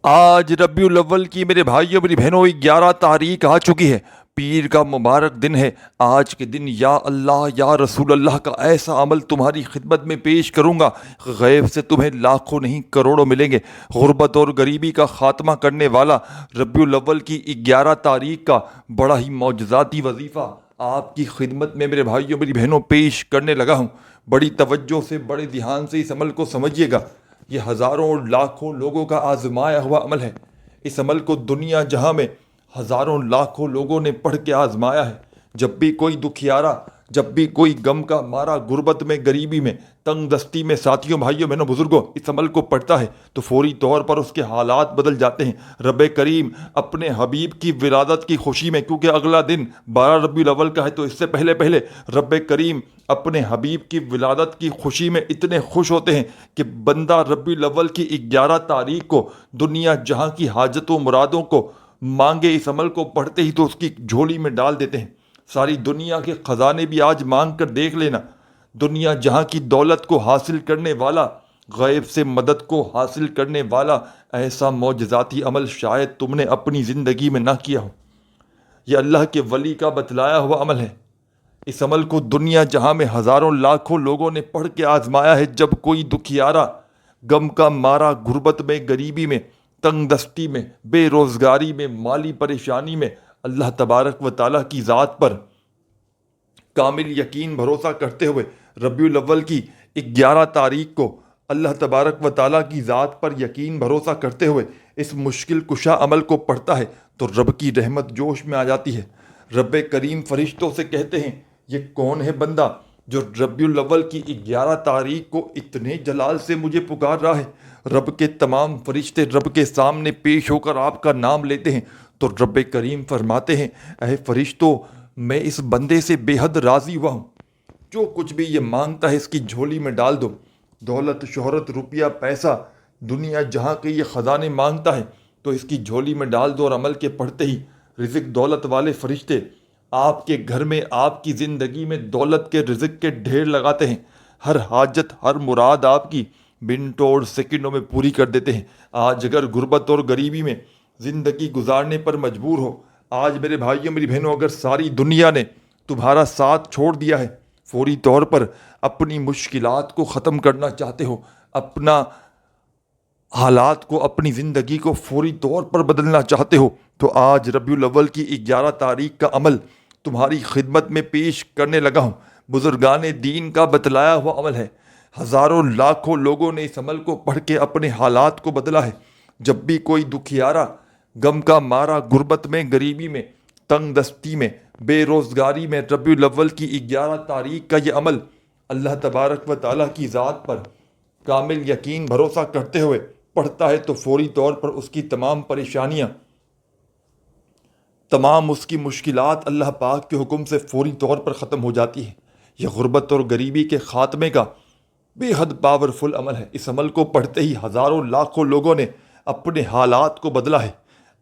آج ربیع الاول کی میرے بھائیوں میری بہنوں 11 تاریخ آ چکی ہے۔ پیر کا مبارک دن ہے۔ آج کے دن یا اللہ یا رسول اللہ کا ایسا عمل تمہاری خدمت میں پیش کروں گا، غیب سے تمہیں لاکھوں نہیں کروڑوں ملیں گے۔ غربت اور غریبی کا خاتمہ کرنے والا ربیع الاول کی 11 تاریخ کا بڑا ہی معجزاتی وظیفہ آپ کی خدمت میں میرے بھائیوں میری بہنوں پیش کرنے لگا ہوں۔ بڑی توجہ سے بڑے دھیان سے اس عمل کو سمجھیے گا۔ یہ ہزاروں اور لاکھوں لوگوں کا آزمایا ہوا عمل ہے۔ اس عمل کو دنیا جہاں میں ہزاروں لاکھوں لوگوں نے پڑھ کے آزمایا ہے۔ جب بھی کوئی دکھیارا، جب بھی کوئی غم کا مارا غربت میں، غریبی میں، تنگ دستی میں ساتھیوں، بھائیوں، بہنوں، بزرگوں اس عمل کو پڑھتا ہے تو فوری طور پر اس کے حالات بدل جاتے ہیں۔ رب کریم اپنے حبیب کی ولادت کی خوشی میں، کیونکہ اگلا دن 12 ربیع الاول کا ہے، تو اس سے پہلے رب کریم اپنے حبیب کی ولادت کی خوشی میں اتنے خوش ہوتے ہیں کہ بندہ ربیع الاول کی 11 تاریخ کو دنیا جہاں کی حاجتوں مرادوں کو مانگے، اس عمل کو پڑھتے ہی تو اس کی جھولی میں ڈال دیتے ہیں۔ ساری دنیا کے خزانے بھی آج مانگ کر دیکھ لینا۔ دنیا جہاں کی دولت کو حاصل کرنے والا، غیب سے مدد کو حاصل کرنے والا ایسا معجزاتی عمل شاید تم نے اپنی زندگی میں نہ کیا ہو۔ یہ اللہ کے ولی کا بتلایا ہوا عمل ہے۔ اس عمل کو دنیا جہاں میں ہزاروں لاکھوں لوگوں نے پڑھ کے آزمایا ہے۔ جب کوئی دکھیارا، غم کا مارا غربت میں، غریبی میں، تنگ دستی میں، بے روزگاری میں، مالی پریشانی میں، اللہ تبارک و تعالیٰ کی ذات پر کامل یقین بھروسہ کرتے ہوئے ربیع الاول کی 11 تاریخ کو اللہ تبارک و تعالیٰ کی ذات پر یقین بھروسہ کرتے ہوئے اس مشکل کشا عمل کو پڑھتا ہے تو رب کی رحمت جوش میں آ جاتی ہے۔ رب کریم فرشتوں سے کہتے ہیں، یہ کون ہے بندہ جو ربیع الاول کی 11 تاریخ کو اتنے جلال سے مجھے پکار رہا ہے؟ رب کے تمام فرشتے رب کے سامنے پیش ہو کر آپ کا نام لیتے ہیں تو رب کریم فرماتے ہیں، اے فرشتوں، میں اس بندے سے بے حد راضی ہوا ہوں۔ جو کچھ بھی یہ مانگتا ہے اس کی جھولی میں ڈال دو۔ دولت، شہرت، روپیہ، پیسہ، دنیا جہاں کے یہ خزانے مانگتا ہے تو اس کی جھولی میں ڈال دو، اور عمل کے پڑھتے ہی رزق دولت والے فرشتے آپ کے گھر میں، آپ کی زندگی میں دولت کے، رزق کے ڈھیر لگاتے ہیں۔ ہر حاجت، ہر مراد آپ کی منٹوں اور سیکنڈوں میں پوری کر دیتے ہیں۔ آج اگر غربت اور غریبی میں زندگی گزارنے پر مجبور ہو، آج میرے بھائیوں میری بہنوں اگر ساری دنیا نے تمہارا ساتھ چھوڑ دیا ہے، فوری طور پر اپنی مشکلات کو ختم کرنا چاہتے ہو، اپنا حالات کو، اپنی زندگی کو فوری طور پر بدلنا چاہتے ہو، تو آج ربیع الاول کی 11 تاریخ کا عمل تمہاری خدمت میں پیش کرنے لگا ہوں۔ بزرگان دین کا بتلایا ہوا عمل ہے۔ ہزاروں لاکھوں لوگوں نے اس عمل کو پڑھ کے اپنے حالات کو بدلا ہے۔ جب بھی کوئی دکھیارا، غم کا مارا غربت میں، غریبی میں، تنگ دستی میں، بے روزگاری میں، ربیع الاول کی 11 تاریخ کا یہ عمل اللہ تبارک و تعالیٰ کی ذات پر کامل یقین بھروسہ کرتے ہوئے پڑھتا ہے تو فوری طور پر اس کی تمام پریشانیاں، تمام اس کی مشکلات اللہ پاک کے حکم سے فوری طور پر ختم ہو جاتی ہیں۔ یہ غربت اور غریبی کے خاتمے کا بے حد پاورفل عمل ہے۔ اس عمل کو پڑھتے ہی ہزاروں لاکھوں لوگوں نے اپنے حالات کو بدلا ہے۔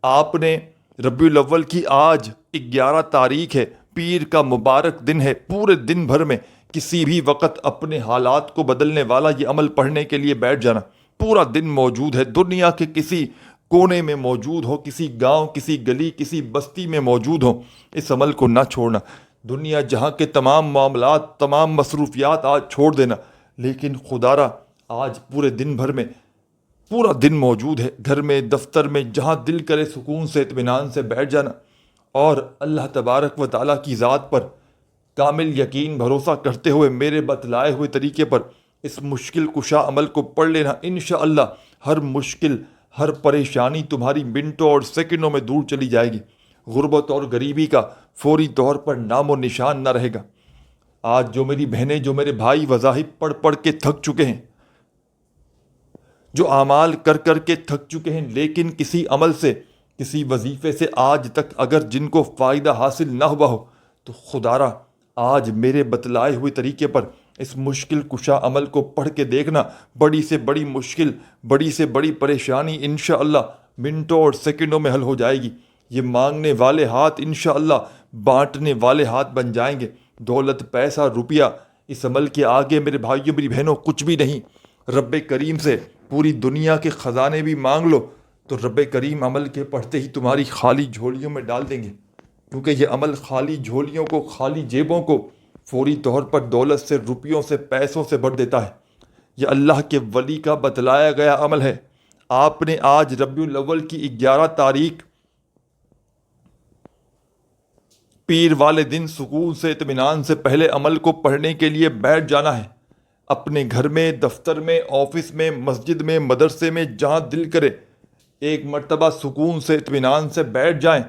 آپ نے ربیع الاول کی آج 11 تاریخ ہے، پیر کا مبارک دن ہے، پورے دن بھر میں کسی بھی وقت اپنے حالات کو بدلنے والا یہ عمل پڑھنے کے لیے بیٹھ جانا۔ پورا دن موجود ہے، دنیا کے کسی کونے میں موجود ہو، کسی گاؤں، کسی گلی، کسی بستی میں موجود ہو، اس عمل کو نہ چھوڑنا۔ دنیا جہاں کے تمام معاملات، تمام مصروفیات آج چھوڑ دینا، لیکن خدارا آج پورے دن بھر میں پورا دن موجود ہے، گھر میں، دفتر میں، جہاں دل کرے سکون سے، اطمینان سے بیٹھ جانا اور اللہ تبارک و تعالیٰ کی ذات پر کامل یقین بھروسہ کرتے ہوئے میرے بتلائے ہوئے طریقے پر اس مشکل کشا عمل کو پڑھ لینا۔ انشاءاللہ ہر مشکل، ہر پریشانی تمہاری منٹوں اور سیکنڈوں میں دور چلی جائے گی۔ غربت اور غریبی کا فوری طور پر نام و نشان نہ رہے گا۔ آج جو میری بہنیں، جو میرے بھائی وظائف پڑھ پڑھ کے تھک چکے ہیں، جو اعمال کر کر کے تھک چکے ہیں، لیکن کسی عمل سے، کسی وظیفے سے آج تک اگر جن کو فائدہ حاصل نہ ہوا ہو، تو خدارا آج میرے بتلائے ہوئے طریقے پر اس مشکل کشا عمل کو پڑھ کے دیکھنا۔ بڑی سے بڑی مشکل، بڑی سے بڑی پریشانی انشاءاللہ منٹوں اور سیکنڈوں میں حل ہو جائے گی۔ یہ مانگنے والے ہاتھ انشاءاللہ بانٹنے والے ہاتھ بن جائیں گے۔ دولت، پیسہ، روپیہ اس عمل کے آگے میرے بھائیوں میری بہنوں کچھ بھی نہیں۔ رب کریم سے پوری دنیا کے خزانے بھی مانگ لو تو رب کریم عمل کے پڑھتے ہی تمہاری خالی جھولیوں میں ڈال دیں گے، کیونکہ یہ عمل خالی جھولیوں کو، خالی جیبوں کو فوری طور پر دولت سے، روپیوں سے، پیسوں سے بھر دیتا ہے۔ یہ اللہ کے ولی کا بتلایا گیا عمل ہے۔ آپ نے آج ربیع الاول کی 11 تاریخ پیر والے دن سکون سے، اطمینان سے پہلے عمل کو پڑھنے کے لیے بیٹھ جانا ہے۔ اپنے گھر میں، دفتر میں، آفس میں، مسجد میں، مدرسے میں، جہاں دل کرے ایک مرتبہ سکون سے، اطمینان سے بیٹھ جائیں۔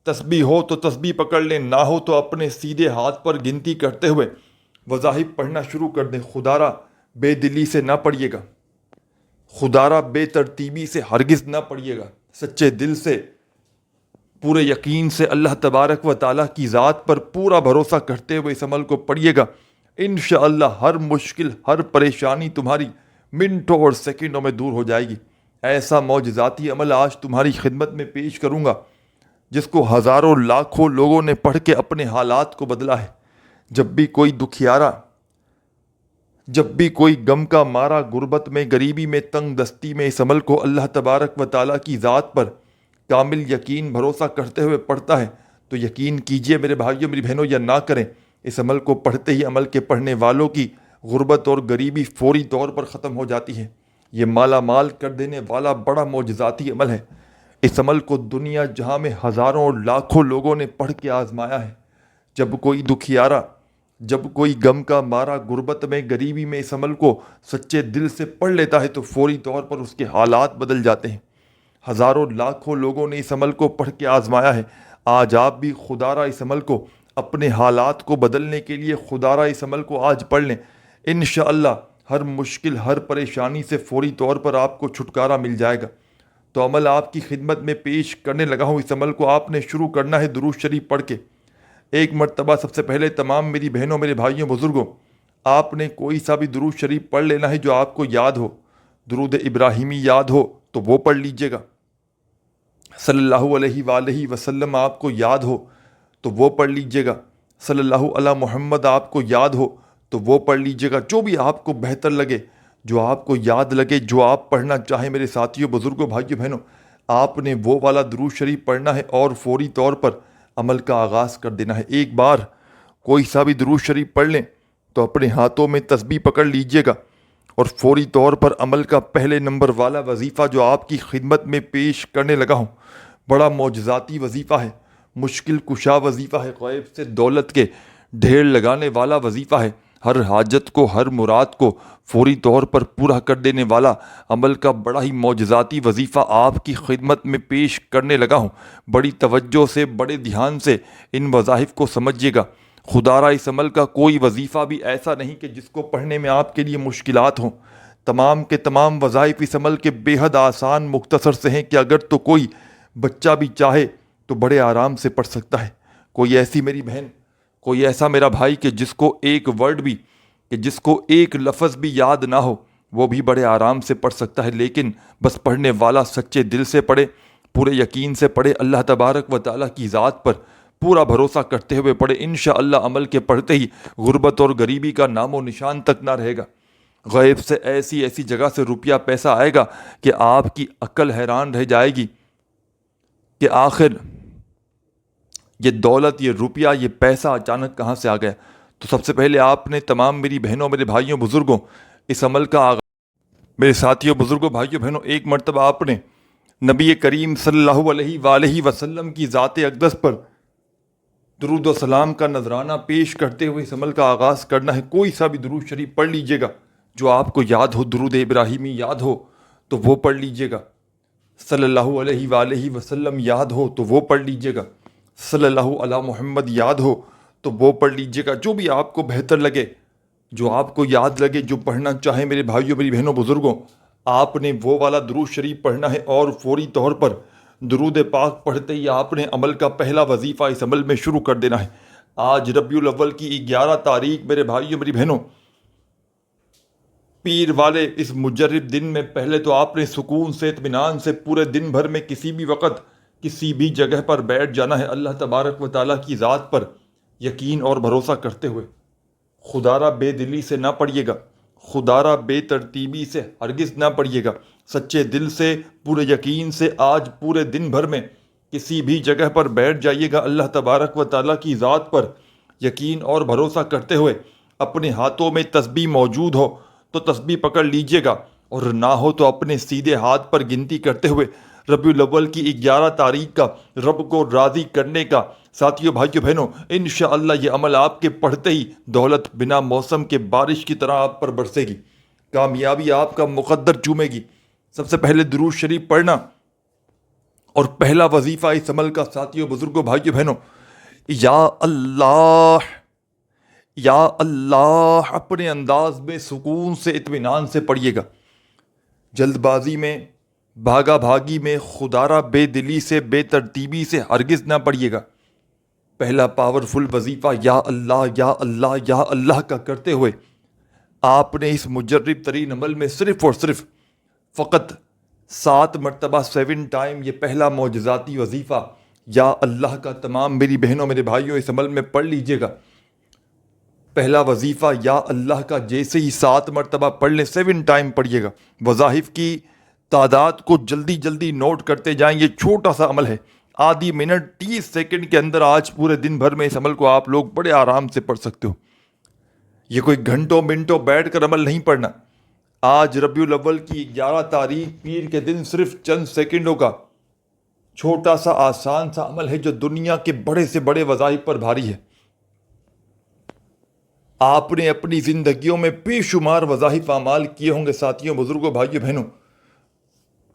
تسبیح ہو تو تسبیح پکڑ لیں، نہ ہو تو اپنے سیدھے ہاتھ پر گنتی کرتے ہوئے وظائف پڑھنا شروع کر دیں۔ خدارا بے دلی سے نہ پڑھیے گا، خدارا بے ترتیبی سے ہرگز نہ پڑھیے گا، سچے دل سے، پورے یقین سے، اللہ تبارک و تعالیٰ کی ذات پر پورا بھروسہ کرتے ہوئے اس عمل کو پڑھیے گا۔ انشاءاللہ ہر مشکل، ہر پریشانی تمہاری منٹوں اور سیکنڈوں میں دور ہو جائے گی۔ ایسا معجزاتی عمل آج تمہاری خدمت میں پیش کروں گا جس کو ہزاروں لاکھوں لوگوں نے پڑھ کے اپنے حالات کو بدلا ہے۔ جب بھی کوئی دکھیارا، جب بھی کوئی غم کا مارا، غربت میں، غریبی میں، تنگ دستی میں، اس عمل کو اللہ تبارک و تعالیٰ کی ذات پر کامل یقین، بھروسہ کرتے ہوئے پڑھتا ہے، تو یقین کیجئے میرے بھائیوں، میری بہنوں، یا نہ کریں، اس عمل کو پڑھتے ہی عمل کے پڑھنے والوں کی غربت اور غریبی فوری طور پر ختم ہو جاتی ہے۔ یہ مالا مال کر دینے والا بڑا معجزاتی عمل ہے۔ اس عمل کو دنیا جہاں میں ہزاروں اور لاکھوں لوگوں نے پڑھ کے آزمایا ہے۔ جب کوئی دکھیارا، جب کوئی غم کا مارا، غربت میں، غریبی میں اس عمل کو سچے دل سے پڑھ لیتا ہے تو فوری طور پر اس کے حالات بدل جاتے ہیں۔ ہزاروں لاکھوں لوگوں نے اس عمل کو پڑھ کے آزمایا ہے۔ آج آپ بھی خدارہ اس عمل کو اپنے حالات کو بدلنے کے لیے خدارہ اس عمل کو آج پڑھ لیں۔ انشاءاللہ ہر مشکل، ہر پریشانی سے فوری طور پر آپ کو چھٹکارا مل جائے گا۔ تو عمل آپ کی خدمت میں پیش کرنے لگا ہوں۔ اس عمل کو آپ نے شروع کرنا ہے درود شریف پڑھ کے۔ ایک مرتبہ سب سے پہلے تمام میری بہنوں، میرے بھائیوں، بزرگوں، آپ نے کوئی سا بھی درود شریف پڑھ لینا ہے جو آپ کو یاد ہو۔ درود ابراہیمی یاد ہو تو وہ پڑھ لیجئے گا۔ صلی اللہ علیہ وآلہ وسلم آپ کو یاد ہو تو وہ پڑھ لیجئے گا۔ صلی اللہ علی محمد آپ کو یاد ہو تو وہ پڑھ لیجئے گا۔ جو بھی آپ کو بہتر لگے، جو آپ کو یاد لگے، جو آپ پڑھنا چاہیں میرے ساتھیوں، بزرگوں، بھائیوں، بہنوں، آپ نے وہ والا درود شریف پڑھنا ہے اور فوری طور پر عمل کا آغاز کر دینا ہے۔ ایک بار کوئی سا بھی درود شریف پڑھ لیں تو اپنے ہاتھوں میں تسبیح پکڑ لیجئے گا اور فوری طور پر عمل کا پہلے نمبر والا وظیفہ جو آپ کی خدمت میں پیش کرنے لگا ہوں، بڑا معجزاتی وظیفہ ہے، مشکل کشا وظیفہ ہے، غیب سے دولت کے ڈھیر لگانے والا وظیفہ ہے، ہر حاجت کو، ہر مراد کو فوری طور پر پورا کر دینے والا عمل کا بڑا ہی معجزاتی وظیفہ آپ کی خدمت میں پیش کرنے لگا ہوں۔ بڑی توجہ سے، بڑے دھیان سے ان وظائف کو سمجھیے گا۔ خدارہ اس عمل کا کوئی وظیفہ بھی ایسا نہیں کہ جس کو پڑھنے میں آپ کے لیے مشکلات ہوں۔ تمام کے تمام وظائف اس عمل کے بے حد آسان، مختصر سے ہیں کہ اگر تو کوئی بچہ بھی چاہے تو بڑے آرام سے پڑھ سکتا ہے۔ کوئی ایسی میری بہن، کوئی ایسا میرا بھائی کہ جس کو ایک ورڈ بھی، کہ جس کو ایک لفظ بھی یاد نہ ہو، وہ بھی بڑے آرام سے پڑھ سکتا ہے، لیکن بس پڑھنے والا سچے دل سے پڑھے، پورے یقین سے پڑھے، اللہ تبارک و تعالیٰ کی ذات پر پورا بھروسہ کرتے ہوئے پڑھے۔ انشاءاللہ عمل کے پڑھتے ہی غربت اور غریبی کا نام و نشان تک نہ رہے گا۔ غیب سے ایسی ایسی جگہ سے روپیہ پیسہ آئے گا کہ آپ کی عقل حیران رہ جائے گی کہ آخر یہ دولت، یہ روپیہ، یہ پیسہ اچانک کہاں سے آ گیا۔ تو سب سے پہلے آپ نے تمام میری بہنوں، میرے بھائیوں، بزرگوں، اس عمل کا آغاز، میرے ساتھیوں، بزرگوں، بھائیوں، بہنوں، ایک مرتبہ آپ نے نبی کریم صلی اللہ علیہ وآلہ وسلم کی ذات اقدس پر درود و سلام کا نذرانہ پیش کرتے ہوئے اس عمل کا آغاز کرنا ہے۔ کوئی سا بھی درود شریف پڑھ لیجئے گا جو آپ کو یاد ہو، درود ابراہیمی یاد ہو تو وہ پڑھ لیجئے گا، صلی اللہ علیہ وآلہ وسلم یاد ہو تو وہ پڑھ لیجئے گا، صلی اللہ علی محمد یاد ہو تو وہ پڑھ لیجئے گا۔ جو بھی آپ کو بہتر لگے، جو آپ کو یاد لگے، جو پڑھنا چاہیں میرے بھائیوں، میری بہنوں، بزرگوں، آپ نے وہ والا درود شریف پڑھنا ہے اور فوری طور پر درود پاک پڑھتے ہی آپ نے عمل کا پہلا وظیفہ اس عمل میں شروع کر دینا ہے۔ آج ربیع الاول کی 11 تاریخ میرے بھائیوں، میری بہنوں، پیر والے اس مجرب دن میں پہلے تو آپ نے سکون سے، اطمینان سے پورے دن بھر میں کسی بھی وقت، کسی بھی جگہ پر بیٹھ جانا ہے، اللہ تبارک و تعالیٰ کی ذات پر یقین اور بھروسہ کرتے ہوئے۔ خدارہ بے دلی سے نہ پڑھیے گا، خدارہ بے ترتیبی سے ہرگز نہ پڑھیے گا، سچے دل سے پورے یقین سے آج پورے دن بھر میں کسی بھی جگہ پر بیٹھ جائیے گا، اللہ تبارک و تعالیٰ کی ذات پر یقین اور بھروسہ کرتے ہوئے اپنے ہاتھوں میں تسبیح موجود ہو تو تسبیح پکڑ لیجیے گا، اور نہ ہو تو اپنے سیدھے ہاتھ پر گنتی کرتے ہوئے ربیع الاول کی 11 تاریخ کا رب کو راضی کرنے کا ساتھیوں بھائیوں بہنوں انشاءاللہ یہ عمل آپ کے پڑھتے ہی دولت بنا موسم کے بارش کی طرح آپ پر برسے گی، کامیابی آپ کا مقدر چومے گی۔ سب سے پہلے درود شریف پڑھنا، اور پہلا وظیفہ اس عمل کا ساتھیوں بزرگوں بھائیوں بہنوں، یا اللہ یا اللہ اپنے انداز میں سکون سے اطمینان سے پڑھیے گا، جلد بازی میں بھاگا بھاگی میں خدارہ بے دلی سے بے ترتیبی سے ہرگز نہ پڑھیے گا۔ پہلا پاورفل وظیفہ یا اللہ یا اللہ یا اللہ کا کرتے ہوئے آپ نے اس مجرب ترین عمل میں صرف اور صرف فقط 7 مرتبہ 7 ٹائم یہ پہلا معجزاتی وظیفہ یا اللہ کا تمام میری بہنوں میرے بھائیوں اس عمل میں پڑھ لیجئے گا۔ پہلا وظیفہ یا اللہ کا جیسے ہی 7 مرتبہ پڑھ لیں 7 ٹائم پڑھیے گا، وظائف کی تعداد کو جلدی جلدی نوٹ کرتے جائیں، یہ چھوٹا سا عمل ہے، آدھی منٹ 30 سیکنڈ کے اندر آج پورے دن بھر میں اس عمل کو آپ لوگ بڑے آرام سے پڑھ سکتے ہو۔ یہ کوئی گھنٹوں منٹوں بیٹھ کر عمل نہیں پڑھنا، آج ربیع الاول کی 11 تاریخ پیر کے دن صرف چند سیکنڈوں کا چھوٹا سا آسان سا عمل ہے جو دنیا کے بڑے سے بڑے وظائف پر بھاری ہے۔ آپ نے اپنی زندگیوں میں بے شمار وظائف اعمال کیے ہوں گے ساتھیوں بزرگوں بھائیوں بہنوں،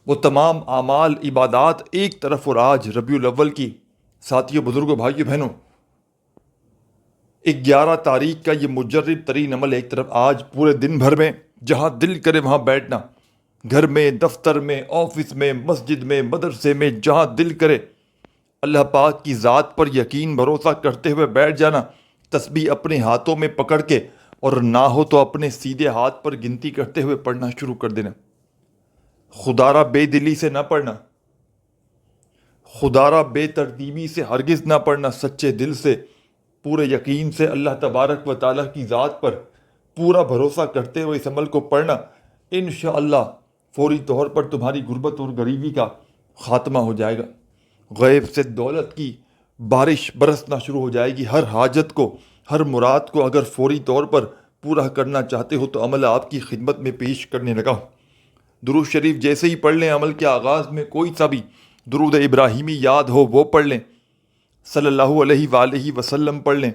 وہ تمام اعمال عبادات ایک طرف، اور آج ربیع الاول کی ساتھیوں بزرگوں بھائیوں بہنوں 11 تاریخ کا یہ مجرب ترین عمل ایک طرف، آج پورے دن بھر میں جہاں دل کرے وہاں بیٹھنا، گھر میں، دفتر میں، آفس میں، مسجد میں، مدرسے میں، جہاں دل کرے اللہ پاک کی ذات پر یقین بھروسہ کرتے ہوئے بیٹھ جانا، تسبیح اپنے ہاتھوں میں پکڑ کے، اور نہ ہو تو اپنے سیدھے ہاتھ پر گنتی کرتے ہوئے پڑھنا شروع کر دینا۔ خدارہ بے دلی سے نہ پڑھنا، خدارہ بے ترتیبی سے ہرگز نہ پڑھنا، سچے دل سے پورے یقین سے اللہ تبارک و تعالیٰ کی ذات پر پورا بھروسہ کرتے ہوئے اس عمل کو پڑھنا، انشاءاللہ فوری طور پر تمہاری غربت اور غریبی کا خاتمہ ہو جائے گا، غیب سے دولت کی بارش برسنا شروع ہو جائے گی۔ ہر حاجت کو، ہر مراد کو اگر فوری طور پر پورا کرنا چاہتے ہو تو عمل آپ کی خدمت میں پیش کرنے لگا ہوں۔ درود شریف جیسے ہی پڑھ لیں، عمل کے آغاز میں کوئی سا بھی درود ابراہیمی یاد ہو وہ پڑھ لیں، صلی اللہ علیہ وآلہ وسلم پڑھ لیں،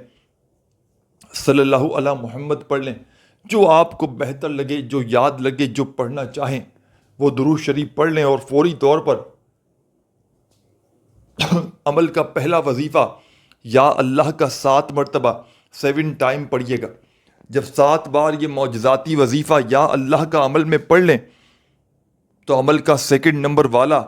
صلی اللہ علی محمد پڑھ لیں، جو آپ کو بہتر لگے، جو یاد لگے، جو پڑھنا چاہیں وہ درود شریف پڑھ لیں، اور فوری طور پر عمل کا پہلا وظیفہ یا اللہ کا 7 مرتبہ 7 ٹائم پڑھیے گا۔ جب 7 بار یہ معجزاتی وظیفہ یا اللہ کا عمل میں پڑھ لیں تو عمل کا 2 نمبر والا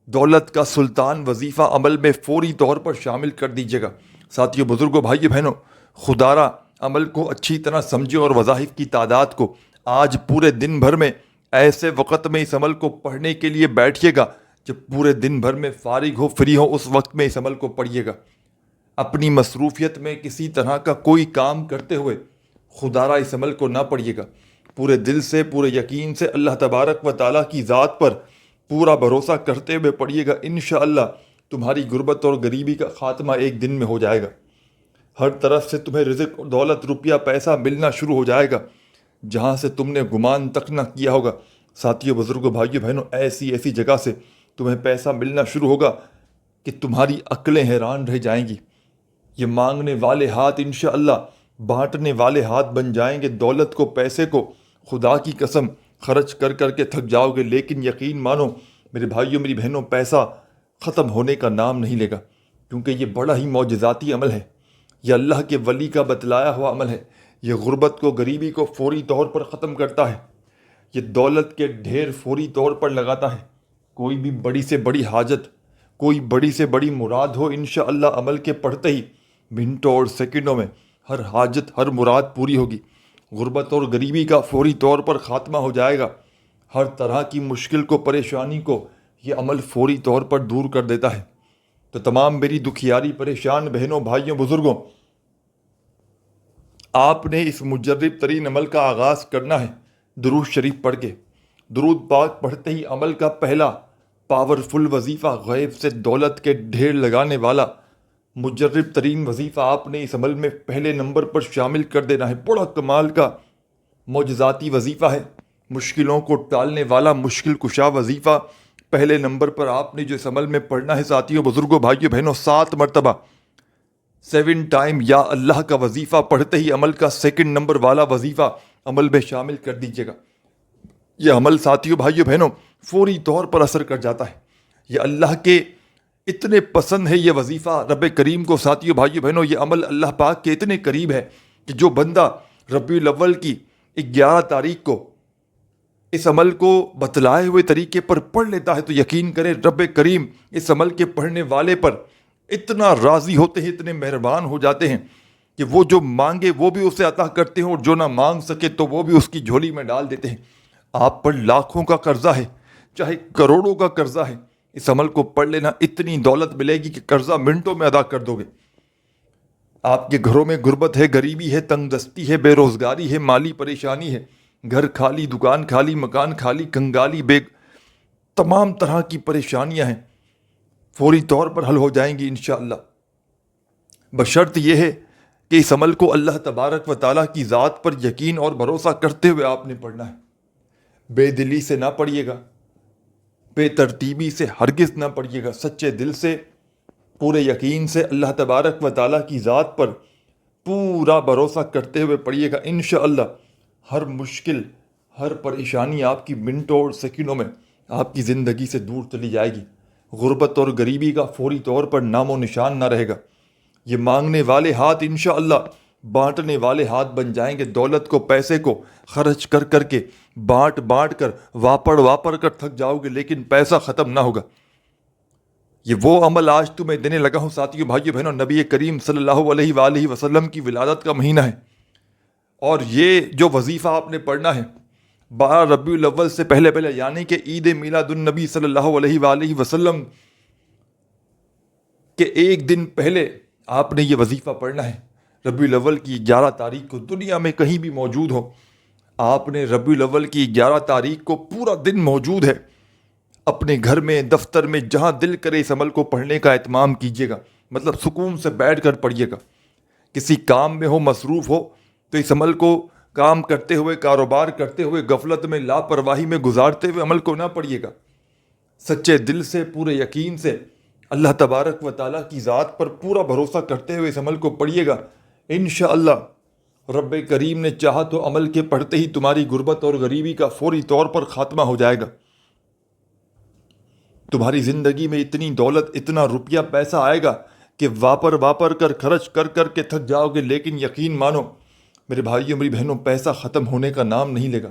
دولت کا سلطان وظیفہ عمل میں فوری طور پر شامل کر دیجیے گا۔ ساتھیوں بزرگوں بھائیوں بہنوں، خدارہ عمل کو اچھی طرح سمجھے اور وظائف کی تعداد کو آج پورے دن بھر میں ایسے وقت میں اس عمل کو پڑھنے کے لیے بیٹھیے گا جب پورے دن بھر میں فارغ ہو، فری ہو، اس وقت میں اس عمل کو پڑھیے گا۔ اپنی مصروفیت میں کسی طرح کا کوئی کام کرتے ہوئے خدارہ اس عمل کو نہ پڑھیے گا، پورے دل سے پورے یقین سے اللہ تبارک و تعالیٰ کی ذات پر پورا بھروسہ کرتے ہوئے پڑھیے گا، انشاءاللہ تمہاری غربت اور غریبی کا خاتمہ ایک دن میں ہو جائے گا۔ ہر طرف سے تمہیں رزق، دولت، روپیہ، پیسہ ملنا شروع ہو جائے گا جہاں سے تم نے گمان تک نہ کیا ہوگا۔ ساتھیوں بزرگوں بھائیوں بہنوں، ایسی ایسی جگہ سے تمہیں پیسہ ملنا شروع ہوگا کہ تمہاری عقلیں حیران رہ جائیں گی۔ یہ مانگنے والے ہاتھ انشاءاللہ بانٹنے والے ہاتھ بن جائیں گے۔ دولت کو، پیسے کو خدا کی قسم خرچ کر کر کے تھک جاؤ گے، لیکن یقین مانو میرے بھائیوں میری بہنوں، پیسہ ختم ہونے کا نام نہیں لے گا، کیونکہ یہ بڑا ہی معجزاتی عمل ہے، یہ اللہ کے ولی کا بتلایا ہوا عمل ہے۔ یہ غربت کو، غریبی کو فوری طور پر ختم کرتا ہے، یہ دولت کے ڈھیر فوری طور پر لگاتا ہے۔ کوئی بھی بڑی سے بڑی حاجت، کوئی بڑی سے بڑی مراد ہو، انشاءاللہ عمل کے پڑھتے ہی منٹوں اور سیکنڈوں میں ہر حاجت، ہر مراد پوری ہوگی۔ غربت اور غریبی کا فوری طور پر خاتمہ ہو جائے گا۔ ہر طرح کی مشکل کو، پریشانی کو یہ عمل فوری طور پر دور کر دیتا ہے۔ تو تمام میری دکھیاری پریشان بہنوں، بھائیوں، بزرگوں، آپ نے اس مجرب ترین عمل کا آغاز کرنا ہے درود شریف پڑھ کے۔ درود پاک پڑھتے ہی عمل کا پہلا پاورفل وظیفہ، غیب سے دولت کے ڈھیر لگانے والا مجرب ترین وظیفہ آپ نے اس عمل میں پہلے نمبر پر شامل کر دینا ہے۔ بڑا کمال کا معجزاتی وظیفہ ہے، مشکلوں کو ٹالنے والا مشکل کشا وظیفہ پہلے نمبر پر آپ نے جو اس عمل میں پڑھنا ہے ساتھیوں، بزرگوں، بھائیوں، بہنوں، 7 مرتبہ 7 ٹائم یا اللہ کا وظیفہ پڑھتے ہی عمل کا سیکنڈ نمبر والا وظیفہ عمل میں شامل کر دیجیے گا۔ یہ عمل ساتھیوں، بھائیوں، بہنوں فوری طور پر اثر کر جاتا ہے۔ یہ اللہ کے اتنے پسند ہے یہ وظیفہ رب کریم کو، ساتھیوں، بھائیوں، بہنوں یہ عمل اللہ پاک کے اتنے قریب ہے کہ جو بندہ ربیع الاول کی 11 تاریخ کو اس عمل کو بتلائے ہوئے طریقے پر پڑھ لیتا ہے تو یقین کرے رب کریم اس عمل کے پڑھنے والے پر اتنا راضی ہوتے ہیں، اتنے مہربان ہو جاتے ہیں کہ وہ جو مانگے وہ بھی اسے عطا کرتے ہیں، اور جو نہ مانگ سکے تو وہ بھی اس کی جھولی میں ڈال دیتے ہیں۔ آپ پر لاکھوں کا قرضہ ہے، چاہے کروڑوں کا قرضہ ہے، اس عمل کو پڑھ لینا، اتنی دولت ملے گی کہ قرضہ منٹوں میں ادا کر دو گے۔ آپ کے گھروں میں غربت ہے، غریبی ہے، تنگ دستی ہے، بے روزگاری ہے، مالی پریشانی ہے، گھر خالی، دکان خالی، مکان خالی، کنگالی، تمام طرح کی پریشانیاں ہیں، فوری طور پر حل ہو جائیں گی انشاءاللہ۔ بشرط یہ ہے کہ اس عمل کو اللہ تبارک و تعالیٰ کی ذات پر یقین اور بھروسہ کرتے ہوئے آپ نے پڑھنا ہے۔ بے دلی سے نہ پڑھیے گا، بے ترتیبی سے ہرگز نہ پڑھیے گا، سچے دل سے، پورے یقین سے اللہ تبارک و تعالیٰ کی ذات پر پورا بھروسہ کرتے ہوئے پڑھیے گا۔ انشاءاللہ ہر مشکل، ہر پریشانی آپ کی منٹوں اور سیکنڈوں میں آپ کی زندگی سے دور چلی جائے گی۔ غربت اور غریبی کا فوری طور پر نام و نشان نہ رہے گا۔ یہ مانگنے والے ہاتھ انشاءاللہ بانٹنے والے ہاتھ بن جائیں گے۔ دولت کو، پیسے کو خرچ کر کر کے، بانٹ بانٹ کر، واپڑ کر تھک جاؤ گے، لیکن پیسہ ختم نہ ہوگا۔ یہ وہ عمل آج تمہیں دینے لگا ہوں ساتھیوں، بھائیوں، بہنوں، نبی کریم صلی اللہ علیہ وآلہ وسلم کی ولادت کا مہینہ ہے، اور یہ جو وظیفہ آپ نے پڑھنا ہے 12 ربیع الاول سے پہلے یعنی کہ عید میلاد النبی صلی اللہ علیہ وآلہ وسلم کے ایک دن پہلے آپ نے یہ وظیفہ پڑھنا ہے۔ ربیع الاول کی 11 تاریخ کو دنیا میں کہیں بھی موجود ہو، آپ نے ربیع الاول کی 11 تاریخ کو پورا دن موجود ہے، اپنے گھر میں، دفتر میں، جہاں دل کرے اس عمل کو پڑھنے کا اہتمام کیجیے گا۔ مطلب سکون سے بیٹھ کر پڑھیے گا۔ کسی کام میں ہو، مصروف ہو تو اس عمل کو کام کرتے ہوئے، کاروبار کرتے ہوئے، غفلت میں، لاپرواہی میں گزارتے ہوئے عمل کو نہ پڑھیے گا۔ سچے دل سے، پورے یقین سے، اللہ تبارک و تعالیٰ کی ذات پر پورا بھروسہ کرتے ہوئے اس عمل کو پڑھیے گا۔ انشاءاللہ رب کریم نے چاہا تو عمل کے پڑھتے ہی تمہاری غربت اور غریبی کا فوری طور پر خاتمہ ہو جائے گا۔ تمہاری زندگی میں اتنی دولت، اتنا روپیہ پیسہ آئے گا کہ واپر کر، خرچ کر کر کے تھک جاؤ گے، لیکن یقین مانو میرے بھائیوں، میری بہنوں، پیسہ ختم ہونے کا نام نہیں لے گا۔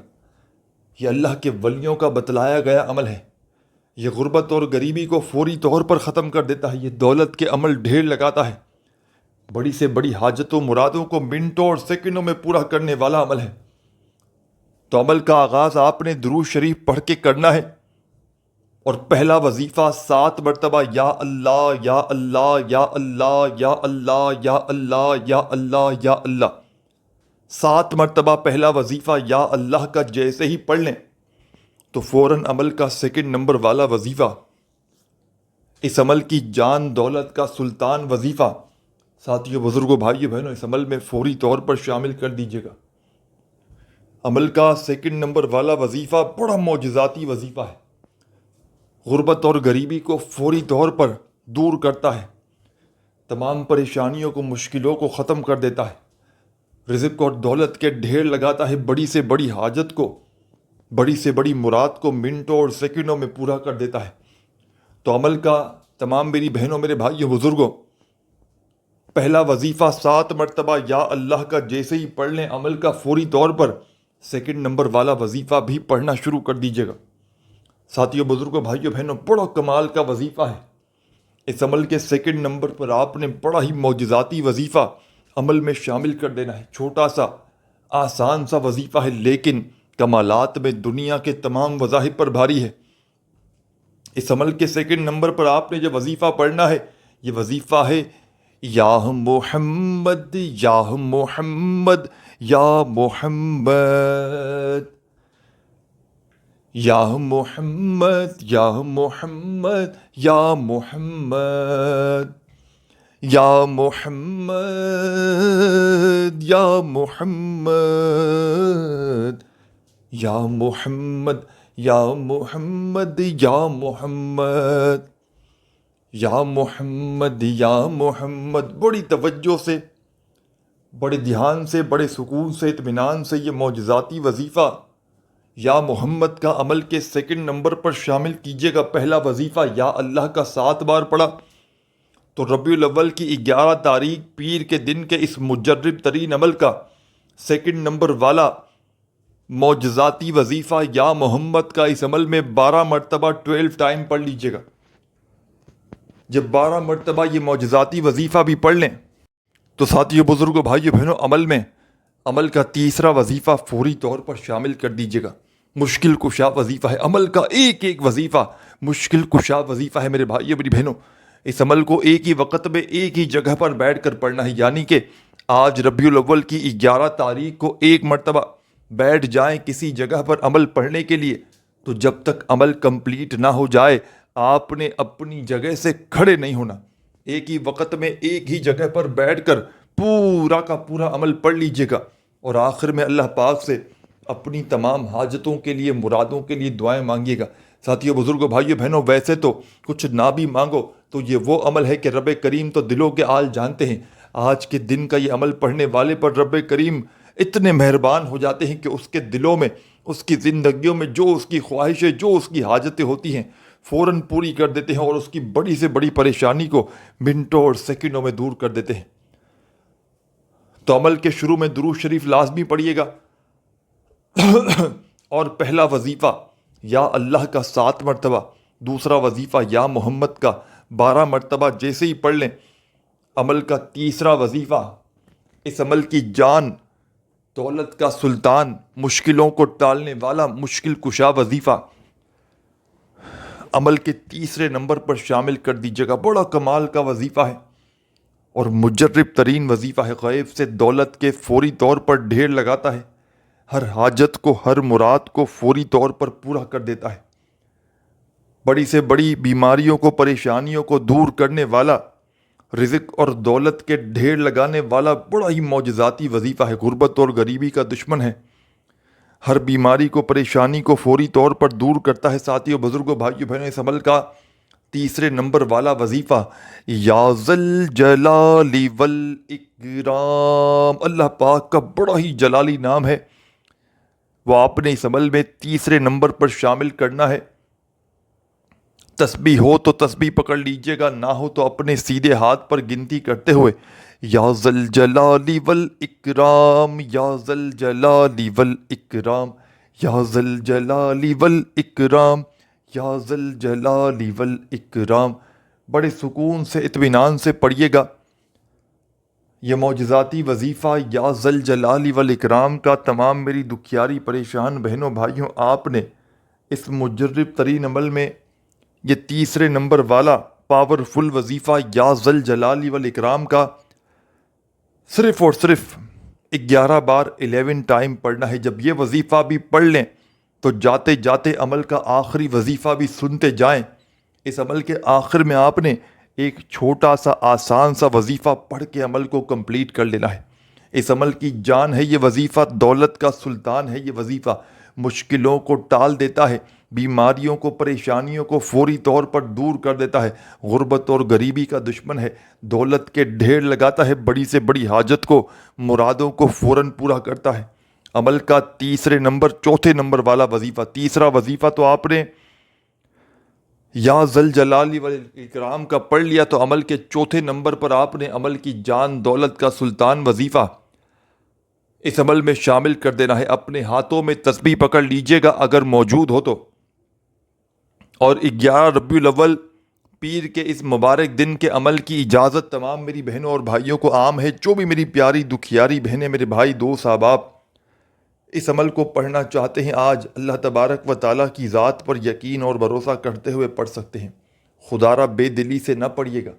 یہ اللہ کے ولیوں کا بتلایا گیا عمل ہے۔ یہ غربت اور غریبی کو فوری طور پر ختم کر دیتا ہے۔ یہ دولت کے عمل ڈھیر لگاتا ہے۔ بڑی سے بڑی حاجتوں، مرادوں کو منٹوں اور سیکنڈوں میں پورا کرنے والا عمل ہے۔ تو عمل کا آغاز آپ نے درود شریف پڑھ کے کرنا ہے، اور پہلا وظیفہ 7 مرتبہ یا اللہ یا اللہ یا اللہ یا اللہ یا اللہ یا اللہ یا اللہ، 7 مرتبہ پہلا وظیفہ یا اللہ کا جیسے ہی پڑھ لیں تو فوراً عمل کا سیکنڈ نمبر والا وظیفہ، اس عمل کی جان دولت کا سلطان وظیفہ ساتھیوں، بزرگوں، بھائیوں، بہنوں، اس عمل میں فوری طور پر شامل کر دیجیے گا۔ عمل کا سیکنڈ نمبر والا وظیفہ بڑا معجزاتی وظیفہ ہے۔ غربت اور غریبی کو فوری طور پر دور کرتا ہے، تمام پریشانیوں کو، مشکلوں کو ختم کر دیتا ہے، رزق اور دولت کے ڈھیر لگاتا ہے، بڑی سے بڑی حاجت کو، بڑی سے بڑی مراد کو منٹوں اور سیکنڈوں میں پورا کر دیتا ہے۔ تو عمل کا تمام میری بہنوں، میرے بھائیوں، بزرگوں، پہلا وظیفہ 7 مرتبہ یا اللہ کا جیسے ہی پڑھ لیں، عمل کا فوری طور پر سیکنڈ نمبر والا وظیفہ بھی پڑھنا شروع کر دیجیے گا۔ ساتھیوں، بزرگوں، بھائیوں، بہنوں، بڑا کمال کا وظیفہ ہے۔ اس عمل کے سیکنڈ نمبر پر آپ نے بڑا ہی معجزاتی وظیفہ عمل میں شامل کر دینا ہے۔ چھوٹا سا، آسان سا وظیفہ ہے، لیکن کمالات میں دنیا کے تمام وظائف پر بھاری ہے۔ اس عمل کے سیکنڈ نمبر پر آپ نے جو وظیفہ پڑھنا ہے، یہ وظیفہ ہے یا محمد یا محمد یا محمد یا محمد یا محمد یا محمد یا محمد یا محمد یا محمد یا محمد یا محمد یا محمد یا محمد. بڑی توجہ سے، بڑے دھیان سے، بڑے سکون سے، اطمینان سے یہ معجزاتی وظیفہ یا محمد کا عمل کے سیکنڈ نمبر پر شامل کیجیے گا. پہلا وظیفہ یا اللہ کا 7 بار پڑھا تو ربیع الاول کی 11 تاریخ پیر کے دن کے اس مجرب ترین عمل کا سیکنڈ نمبر والا معجزاتی وظیفہ یا محمد کا اس عمل میں 12 مرتبہ 12 ٹائم پڑھ لیجیے گا. جب 12 مرتبہ یہ معجزاتی وظیفہ بھی پڑھ لیں تو ساتھیوں، بزرگوں، بھائیوں، بہنوں، عمل کا تیسرا وظیفہ فوری طور پر شامل کر دیجیے گا. مشکل کشا وظیفہ ہے. عمل کا ایک ایک وظیفہ مشکل کشا وظیفہ ہے میرے بھائیوں، میری بہنوں. اس عمل کو ایک ہی وقت میں ایک ہی جگہ پر بیٹھ کر پڑھنا ہے. یعنی کہ آج ربیع الاول کی 11 تاریخ کو ایک مرتبہ بیٹھ جائیں کسی جگہ پر عمل پڑھنے کے لیے، تو جب تک عمل کمپلیٹ نہ ہو جائے آپ نے اپنی جگہ سے کھڑے نہیں ہونا. ایک ہی وقت میں ایک ہی جگہ پر بیٹھ کر پورا کا پورا عمل پڑھ لیجیے گا، اور آخر میں اللہ پاک سے اپنی تمام حاجتوں کے لیے، مرادوں کے لیے دعائیں مانگیے گا. ساتھیوں، بزرگوں، بھائیوں، بہنوں، ویسے تو کچھ نہ بھی مانگو تو یہ وہ عمل ہے کہ رب کریم تو دلوں کے حال جانتے ہیں. آج کے دن کا یہ عمل پڑھنے والے پر رب کریم اتنے مہربان ہو جاتے ہیں کہ اس کے دلوں میں، اس کی زندگیوں میں جو اس کی خواہشیں، جو اس کی حاجتیں ہوتی ہیں فوراً پوری کر دیتے ہیں، اور اس کی بڑی سے بڑی پریشانی کو منٹوں اور سیکنڈوں میں دور کر دیتے ہیں. تو عمل کے شروع میں درود شریف لازمی پڑھیے گا. اور پہلا وظیفہ یا اللہ کا 7 مرتبہ، دوسرا وظیفہ یا محمد کا 12 مرتبہ جیسے ہی پڑھ لیں، عمل کا تیسرا وظیفہ، اس عمل کی جان، دولت کا سلطان، مشکلوں کو ٹالنے والا مشکل کشا وظیفہ عمل کے تیسرے نمبر پر شامل کر دیجیے گا. بڑا کمال کا وظیفہ ہے اور مجرب ترین وظیفہ ہے. غیب سے دولت کے فوری طور پر ڈھیر لگاتا ہے. ہر حاجت کو، ہر مراد کو فوری طور پر پورا کر دیتا ہے. بڑی سے بڑی بیماریوں کو، پریشانیوں کو دور کرنے والا، رزق اور دولت کے ڈھیر لگانے والا بڑا ہی معجزاتی وظیفہ ہے. غربت اور غریبی کا دشمن ہے. ہر بیماری کو، پریشانی کو فوری طور پر دور کرتا ہے. ساتھیوں، بزرگوں، بھائیوں، بہنوں، اس عمل کا تیسرے نمبر والا وظیفہ یا ذل جلال والاکرام، اللہ پاک کا بڑا ہی جلالی نام ہے، وہ آپ نے اس عمل میں تیسرے نمبر پر شامل کرنا ہے. تسبیح ہو تو تسبیح پکڑ لیجئے گا، نہ ہو تو اپنے سیدھے ہاتھ پر گنتی کرتے ہوئے یا ذل جلال والاکرام، یا ذل جلال والاکرام، یا ذل جلال والاکرام، یا ذل جلال والاکرام بڑے سکون سے، اطمینان سے پڑھیے گا. یہ معجزاتی وظیفہ یا ذل جلال والاکرام کا تمام میری دکھیاری پریشان بہنوں، بھائیوں، آپ نے اس مجرب ترین عمل میں یہ تیسرے نمبر والا پاورفل وظیفہ یا ذل جلال والاکرام کا صرف اور صرف 11 بار 11 ٹائم پڑھنا ہے. جب یہ وظیفہ بھی پڑھ لیں تو جاتے جاتے عمل کا آخری وظیفہ بھی سنتے جائیں. اس عمل کے آخر میں آپ نے ایک چھوٹا سا آسان سا وظیفہ پڑھ کے عمل کو کمپلیٹ کر لینا ہے. اس عمل کی جان ہے یہ وظیفہ، دولت کا سلطان ہے یہ وظیفہ، مشکلوں کو ٹال دیتا ہے، بیماریوں کو، پریشانیوں کو فوری طور پر دور کر دیتا ہے، غربت اور غریبی کا دشمن ہے، دولت کے ڈھیر لگاتا ہے، بڑی سے بڑی حاجت کو، مرادوں کو فوراً پورا کرتا ہے. عمل کا تیسرے نمبر، چوتھے نمبر والا وظیفہ، تیسرا وظیفہ تو آپ نے یا ذل جلال والاکرام کا پڑھ لیا، تو عمل کے چوتھے نمبر پر آپ نے عمل کی جان، دولت کا سلطان وظیفہ اس عمل میں شامل کر دینا ہے. اپنے ہاتھوں میں تسبیح پکڑ لیجئے گا اگر موجود ہو تو، اور 11 ربیع الاول پیر کے اس مبارک دن کے عمل کی اجازت تمام میری بہنوں اور بھائیوں کو عام ہے. جو بھی میری پیاری دکھیاری بہنیں، میرے بھائی، دوست، احباب اس عمل کو پڑھنا چاہتے ہیں، آج اللہ تبارک و تعالیٰ کی ذات پر یقین اور بھروسہ کرتے ہوئے پڑھ سکتے ہیں. خدارہ بے دلی سے نہ پڑھیے گا،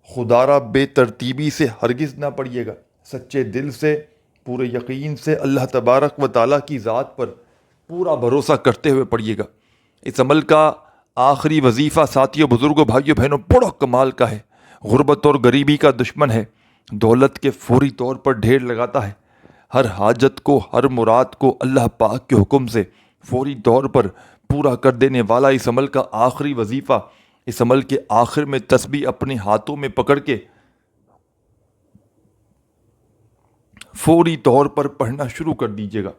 خدارہ بے ترتیبی سے ہرگز نہ پڑھیے گا. سچے دل سے، پورے یقین سے اللہ تبارک و تعالیٰ کی ذات پر پورا بھروسہ کرتے ہوئے پڑھیے گا۔ اس عمل کا آخری وظیفہ ساتھیوں، بزرگوں، بھائیوں، بہنوں بڑا کمال کا ہے۔ غربت اور غریبی کا دشمن ہے، دولت کے فوری طور پر ڈھیر لگاتا ہے۔ ہر حاجت کو، ہر مراد کو اللہ پاک کے حکم سے فوری طور پر پورا کر دینے والا اس عمل کا آخری وظیفہ، اس عمل کے آخر میں تسبیح اپنے ہاتھوں میں پکڑ کے فوری طور پر پڑھنا شروع کر دیجیے گا۔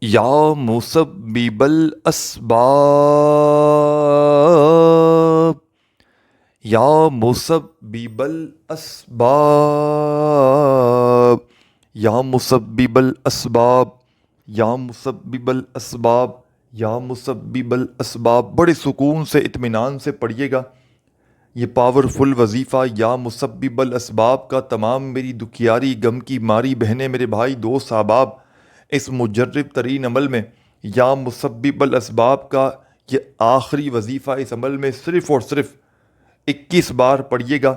یا مسبب الاسباب، یا مسبب الاسباب، یا مسبب الاسباب، یا مسبب الاسباب، یا مسبب الاسباب۔ بڑے سکون سے، اطمینان سے پڑھیے گا۔ یہ پاورفل وظیفہ یا مسبب الاسباب کا تمام میری دکھیاری، غم کی ماری بہنیں، میرے بھائی، دوست، احباب، اس مجرب ترین عمل میں یا مسبب الاسباب کا یہ آخری وظیفہ اس عمل میں صرف اور صرف 21 بار پڑھیے گا۔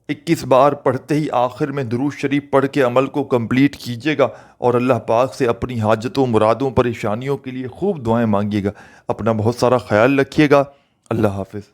21 بار پڑھتے ہی آخر میں درود شریف پڑھ کے عمل کو کمپلیٹ کیجیے گا، اور اللہ پاک سے اپنی حاجتوں، مرادوں، پریشانیوں کے لیے خوب دعائیں مانگیے گا۔ اپنا بہت سارا خیال رکھیے گا۔ اللہ حافظ۔